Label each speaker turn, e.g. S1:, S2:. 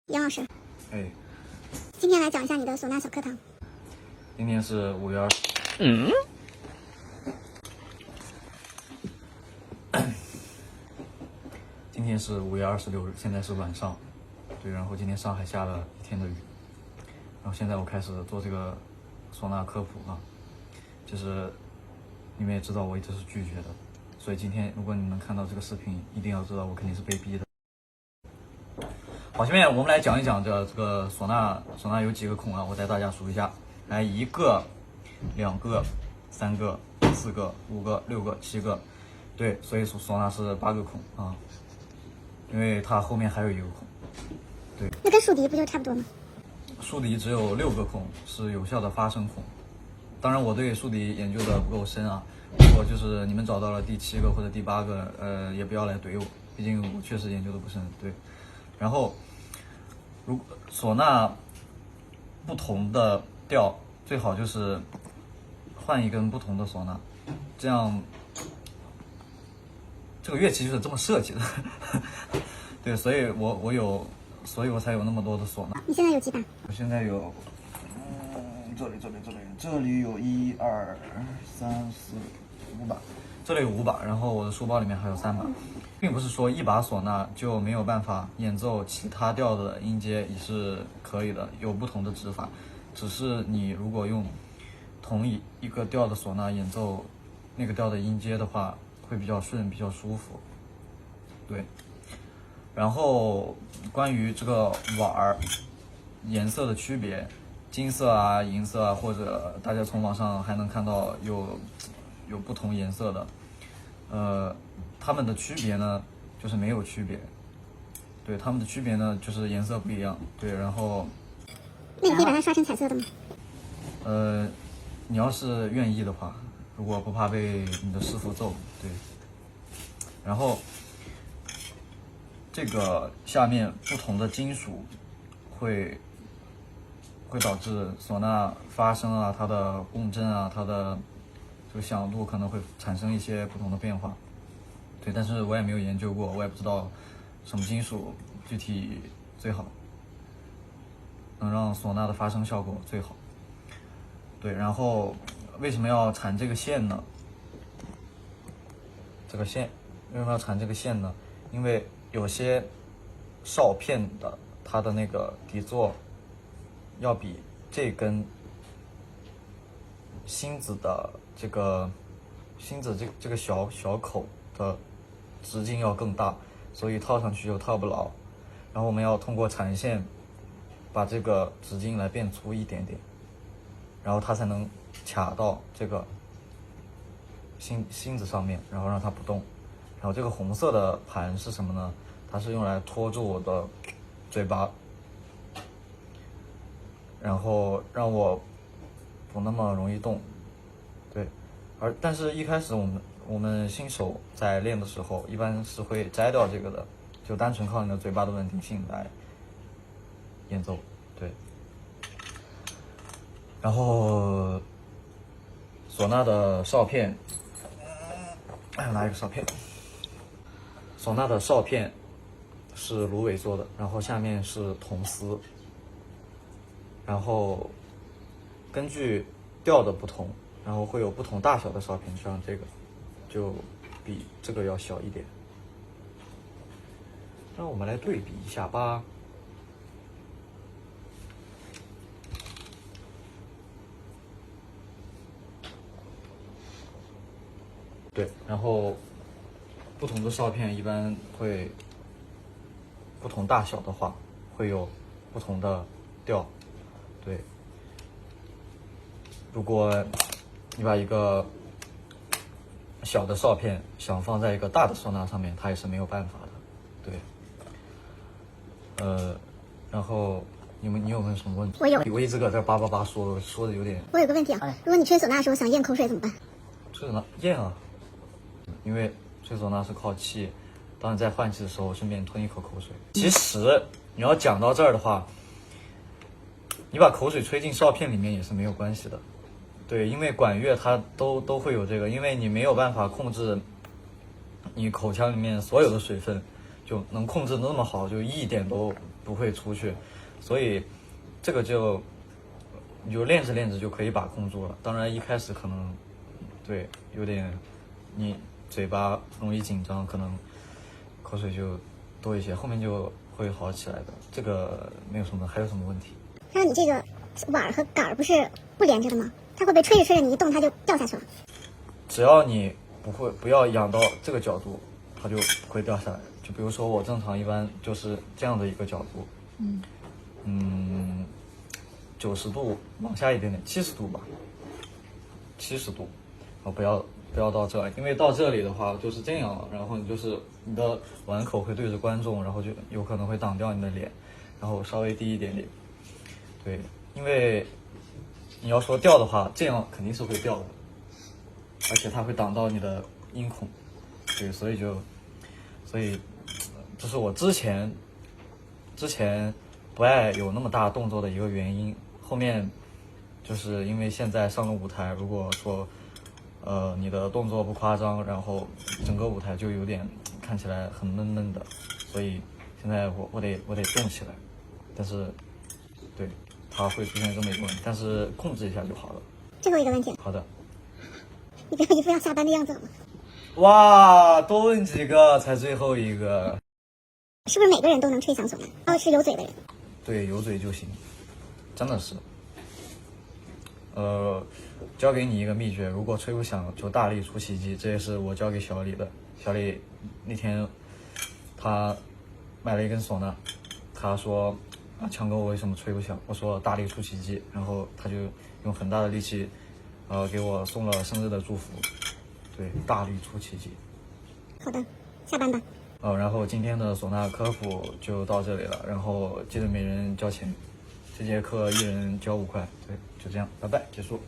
S1: 杨老师，
S2: 哎，
S1: 今天来讲一下你的唢呐小课堂。
S2: 今天是5月20。今天是5月26日，现在是晚上。对，然后今天上海下了一天的雨，然后现在我开始做这个唢呐科普啊，就是你们也知道我一直是拒绝的，所以今天如果你能看到这个视频，一定要知道我肯定是被逼的。好，下面我们来讲一讲这个唢呐有几个孔啊？我带大家数一下，来1个、2个、3个、4个、5个、6个、7个，对，所以说唢呐是8个孔啊，因为它后面还有1个孔，对。
S1: 那跟竖笛不就差不多吗？
S2: 竖笛只有6个孔是有效的发声孔，当然我对竖笛研究的不够深啊，如果就是你们找到了第7个或者第8个，也不要来怼我，毕竟我确实研究的不深，对。然后，如果唢呐不同的调，最好就是换一根不同的唢呐，这样这个乐器就是这么设计的。对，所以我才有那么多的唢呐。
S1: 你现在有几把？
S2: 我现在有，这里有1、2、3、4、5把，这里有5把，然后我的书包里面还有3把。并不是说一把唢呐就没有办法演奏其他调的音阶也是可以的，有不同的指法，只是你如果用同一个调的唢呐演奏那个调的音阶的话，会比较顺，比较舒服。对。然后关于这个碗儿颜色的区别，金色啊、银色啊，或者大家从网上还能看到有不同颜色的，它们的区别呢就是没有区别，对，它们的区别呢就是颜色不一样，对，然后
S1: 那你可以把它刷成彩色的吗？
S2: 你要是愿意的话，如果不怕被你的师傅揍，对，然后这个下面不同的金属会导致唢呐发声啊，它的共振啊，它的这个响度可能会产生一些不同的变化。对，但是我也没有研究过，我也不知道什么金属具体最好，能让唢呐的发声效果最好。对，然后为什么要缠这个线呢？这个线为什么要缠这个线呢？因为有些哨片的它的那个底座要比这根芯子的这个小口的直径要更大，所以套上去就套不牢。然后我们要通过缠线把这个直径来变粗一点点，然后它才能卡到这个芯子上面，然后让它不动。然后这个红色的盘是什么呢？它是用来托住我的嘴巴，然后让我不那么容易动。对，但是一开始我们新手在练的时候，一般是会摘掉这个的，就单纯靠你的嘴巴的稳定性来演奏。对，然后唢呐的哨片，拿一个哨片。唢呐的哨片是芦苇做的，然后下面是铜丝，然后根据调的不同，然后会有不同大小的哨片，像这个就比这个要小一点。那我们来对比一下吧。对，然后不同的哨片一般会不同大小的话，会有不同的调。对，如果你把一个小的哨片想放在一个大的唢呐上面，它也是没有办法的。对，然后你有没有什么问题？
S1: 我有。
S2: 我一直搁这叭叭叭说的有点。
S1: 我有个问题啊，如果你吹唢呐的时候想咽口水怎么办？
S2: 吹唢呐咽啊，因为吹唢呐是靠气，当你在换气的时候顺便吞一口口水。其实你要讲到这儿的话，你把口水吹进哨片里面也是没有关系的。对，因为管乐它都会有这个，因为你没有办法控制你口腔里面所有的水分，就能控制的那么好，就一点都不会出去，所以这个你就练着练着就可以把控住了。当然一开始可能对有点你嘴巴容易紧张，可能口水就多一些，后面就会好起来的。这个没有什么，还有什么问题？
S1: 还有你这个碗和杆儿不是不连着的吗？它会不会吹着吹着你一动它就掉下去了？
S2: 只要你不要仰到这个角度，它就不会掉下来。就比如说我正常一般就是这样的一个角度，90度往下一点点，70度吧，70度，不要到这，因为到这里的话就是这样了，然后你的碗口会对着观众，然后就有可能会挡掉你的脸，然后稍微低一点点，对，因为你要说掉的话，这样肯定是会掉的，而且它会挡到你的音孔，对，所以这是我之前不爱有那么大动作的一个原因。后面就是因为现在上了舞台，如果说你的动作不夸张，然后整个舞台就有点看起来很闷闷的，所以现在我得动起来，但是对它会出现这么一个问题，但是控制一下就好了。
S1: 最后一个问题，
S2: 好的。
S1: 你不要一副要下班的样子好吗？
S2: 哇，多问几个才最后一个。
S1: 是不是每个人都能吹响唢呐？哦，是有嘴的人。
S2: 对，有嘴就行，真的是。教给你一个秘诀，如果吹不响就大力出奇迹，这也是我教给小李的。小李那天他买了一根唢呐，他说啊，强哥我为什么吹不响？我说大力出奇迹，然后他就用很大的力气，给我送了生日的祝福。对，大力出奇迹。
S1: 好的，下班吧。
S2: 然后今天的唢呐科普就到这里了，然后记得每人交钱，这节课一人交5块，对，就这样，拜拜，结束。